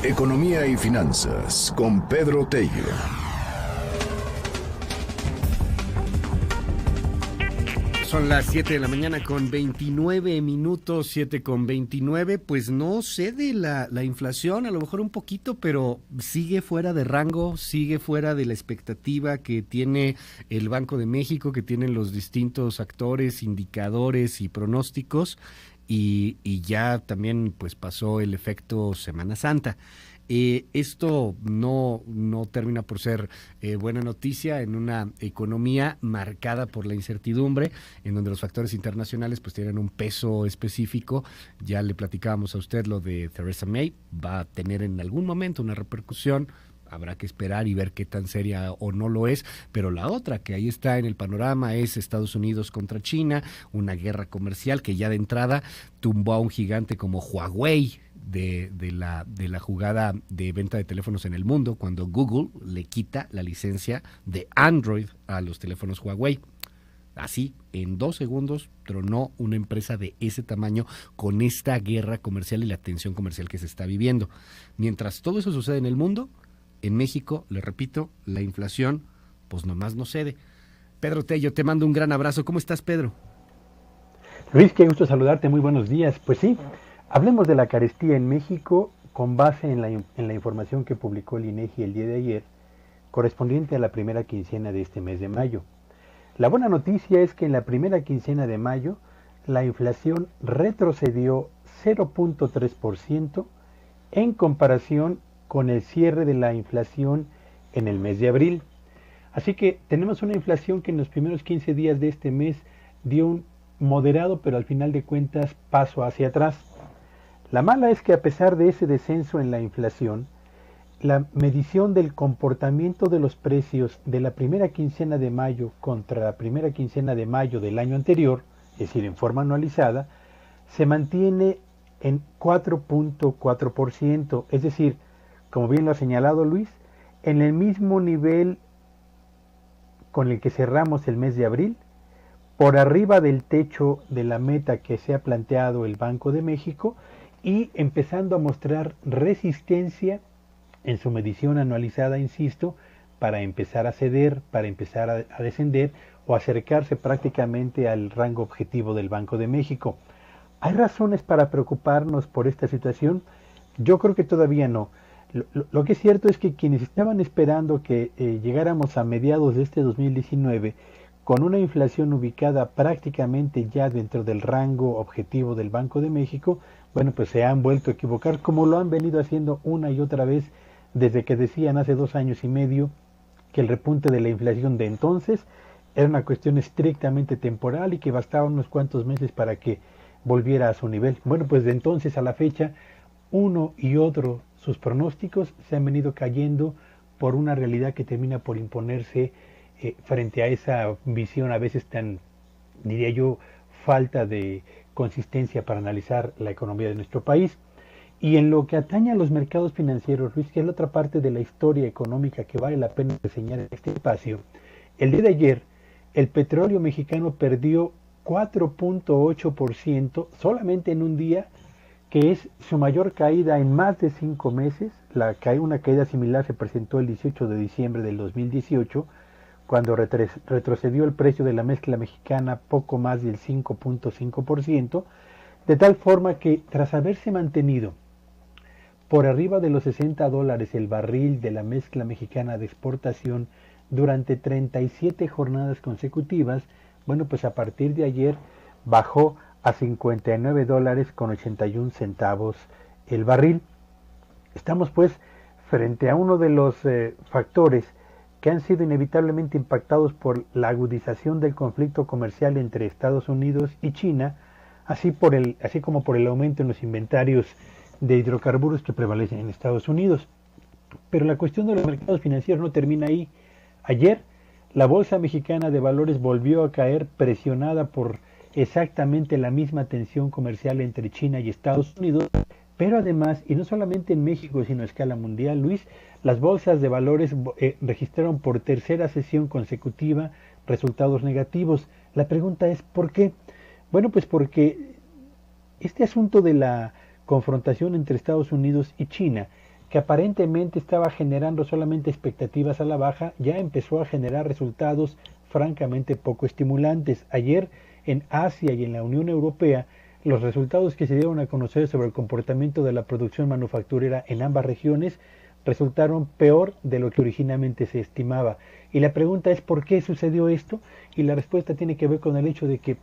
Economía y finanzas con Pedro Tello. Son las 7 de la mañana con 29 minutos, 7 con 29, pues no cede la inflación, a lo mejor un poquito, pero sigue fuera de rango, sigue fuera de la expectativa que tiene el Banco de México, que tienen los distintos actores, indicadores y pronósticos, y ya también pues pasó el efecto Semana Santa. Esto no termina por ser buena noticia en una economía marcada por la incertidumbre, en donde los factores internacionales pues tienen un peso específico. Ya le platicábamos a usted lo de Theresa May, va a tener en algún momento una repercusión. Habrá que esperar y ver qué tan seria o no lo es, pero la otra que ahí está en el panorama es Estados Unidos contra China, una guerra comercial que ya de entrada tumbó a un gigante como Huawei de la jugada de venta de teléfonos en el mundo, cuando Google le quita la licencia de Android a los teléfonos Huawei. Así, en 2 segundos, tronó una empresa de ese tamaño con esta guerra comercial y la tensión comercial que se está viviendo. Mientras todo eso sucede en el mundo, en México, le repito, la inflación pues nomás no cede. Pedro Tello, te mando un gran abrazo. ¿Cómo estás, Pedro? Luis, qué gusto saludarte, muy buenos días. Pues sí, hablemos de la carestía en México con base en la información que publicó el INEGI el día de ayer, correspondiente a la primera quincena de este mes de mayo. La buena noticia es que en la primera quincena de mayo, la inflación retrocedió 0.3% en comparación con el cierre de la inflación en el mes de abril. Así que tenemos una inflación que en los primeros 15 días de este mes dio un moderado, pero al final de cuentas, paso hacia atrás. La mala es que a pesar de ese descenso en la inflación, la medición del comportamiento de los precios de la primera quincena de mayo contra la primera quincena de mayo del año anterior, es decir, en forma anualizada, se mantiene en 4.4%, es decir, como bien lo ha señalado Luis, en el mismo nivel con el que cerramos el mes de abril, por arriba del techo de la meta que se ha planteado el Banco de México y empezando a mostrar resistencia en su medición anualizada, insisto, para empezar a ceder, para empezar a descender o acercarse prácticamente al rango objetivo del Banco de México. ¿Hay razones para preocuparnos por esta situación? Yo creo que todavía no. Lo que es cierto es que quienes estaban esperando que llegáramos a mediados de este 2019 con una inflación ubicada prácticamente ya dentro del rango objetivo del Banco de México, bueno, pues se han vuelto a equivocar, como lo han venido haciendo una y otra vez desde que decían hace 2 años y medio que el repunte de la inflación de entonces era una cuestión estrictamente temporal y que bastaba unos cuantos meses para que volviera a su nivel. Bueno, pues de entonces a la fecha, uno y otro, sus pronósticos se han venido cayendo por una realidad que termina por imponerse frente a esa visión a veces tan, diría yo, falta de consistencia para analizar la economía de nuestro país. Y en lo que atañe a los mercados financieros, Luis, que es la otra parte de la historia económica que vale la pena reseñar en este espacio, el día de ayer el petróleo mexicano perdió 4.8% solamente en un día, que es su mayor caída en más de 5 meses. Una caída similar se presentó el 18 de diciembre del 2018, cuando retrocedió el precio de la mezcla mexicana poco más del 5.5%, de tal forma que tras haberse mantenido por arriba de los $60 el barril de la mezcla mexicana de exportación durante 37 jornadas consecutivas, bueno, pues a partir de ayer bajó a $59.81 el barril. Estamos pues frente a uno de los factores que han sido inevitablemente impactados por la agudización del conflicto comercial entre Estados Unidos y China, así como por el aumento en los inventarios de hidrocarburos que prevalecen en Estados Unidos. Pero la cuestión de los mercados financieros no termina ahí. Ayer, la Bolsa Mexicana de Valores volvió a caer presionada por exactamente la misma tensión comercial entre China y Estados Unidos, pero además, y no solamente en México, sino a escala mundial, Luis, las bolsas de valores registraron por tercera sesión consecutiva resultados negativos. La pregunta es, ¿por qué? Bueno, pues porque este asunto de la confrontación entre Estados Unidos y China, que aparentemente estaba generando solamente expectativas a la baja, ya empezó a generar resultados francamente poco estimulantes. Ayer en Asia y en la Unión Europea, los resultados que se dieron a conocer sobre el comportamiento de la producción manufacturera en ambas regiones resultaron peor de lo que originalmente se estimaba. Y la pregunta es ¿por qué sucedió esto? Y la respuesta tiene que ver con el hecho de que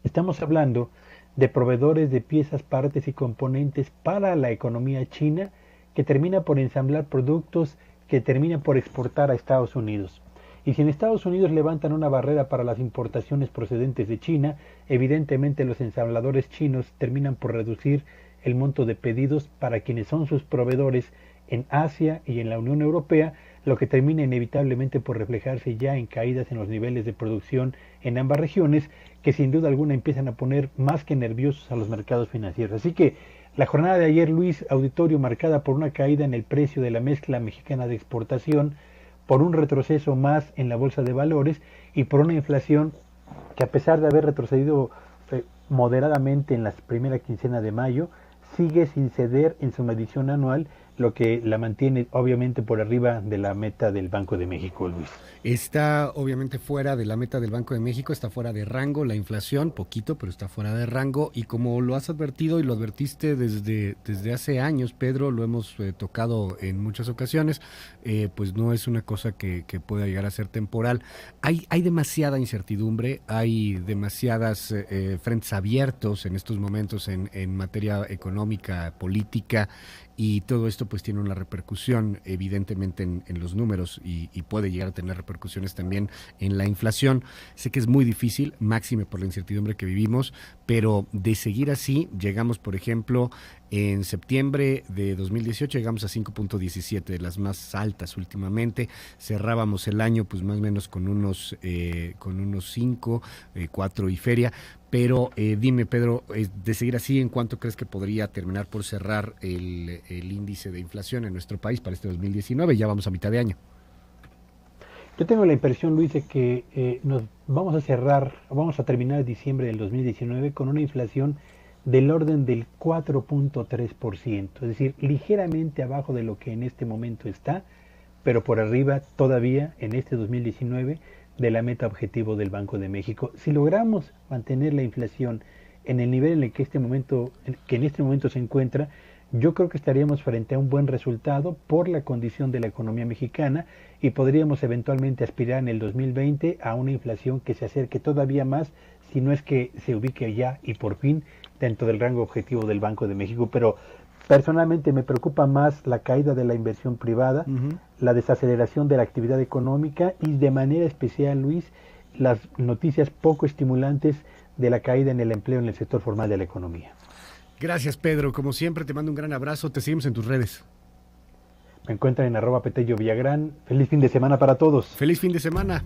estamos hablando de proveedores de piezas, partes y componentes para la economía china que termina por ensamblar productos que termina por exportar a Estados Unidos. Y si en Estados Unidos levantan una barrera para las importaciones procedentes de China, evidentemente los ensambladores chinos terminan por reducir el monto de pedidos para quienes son sus proveedores en Asia y en la Unión Europea, lo que termina inevitablemente por reflejarse ya en caídas en los niveles de producción en ambas regiones, que sin duda alguna empiezan a poner más que nerviosos a los mercados financieros. Así que la jornada de ayer, Luis, auditorio, marcada por una caída en el precio de la mezcla mexicana de exportación, por un retroceso más en la bolsa de valores y por una inflación que, a pesar de haber retrocedido moderadamente en la primera quincena de mayo, sigue sin ceder en su medición anual, lo que la mantiene obviamente por arriba de la meta del Banco de México, Luis. Está obviamente fuera de la meta del Banco de México, está fuera de rango la inflación, poquito, pero está fuera de rango, y como lo has advertido y lo advertiste desde hace años, Pedro, lo hemos tocado en muchas ocasiones, pues no es una cosa que pueda llegar a ser temporal. Hay demasiada incertidumbre, hay demasiadas frentes abiertos en estos momentos en materia económica, política, y todo esto pues tiene una repercusión evidentemente en los números y puede llegar a tener repercusiones también en la inflación. Sé que es muy difícil, máxime por la incertidumbre que vivimos, pero de seguir así, llegamos por ejemplo en septiembre de 2018 llegamos a 5.17, de las más altas últimamente. Cerrábamos el año pues más o menos con unos 5, 4 y feria. Pero dime, Pedro, de seguir así, ¿en cuánto crees que podría terminar por cerrar el índice de inflación en nuestro país para este 2019? Ya vamos a mitad de año. Yo tengo la impresión, Luis, de que nos vamos a terminar diciembre del 2019 con una inflación del orden del 4.3%, es decir, ligeramente abajo de lo que en este momento está, pero por arriba todavía en este 2019 de la meta objetivo del Banco de México. Si logramos mantener la inflación en el nivel en el que en este momento se encuentra, yo creo que estaríamos frente a un buen resultado por la condición de la economía mexicana y podríamos eventualmente aspirar en el 2020 a una inflación que se acerque todavía más, si no es que se ubique ya y por fin dentro del rango objetivo del Banco de México. Pero personalmente me preocupa más la caída de la inversión privada, la desaceleración de la actividad económica y de manera especial, Luis, las noticias poco estimulantes de la caída en el empleo en el sector formal de la economía. Gracias, Pedro. Como siempre, te mando un gran abrazo. Te seguimos en tus redes. Me encuentran en @Petello Villagrán. Feliz fin de semana para todos. Feliz fin de semana.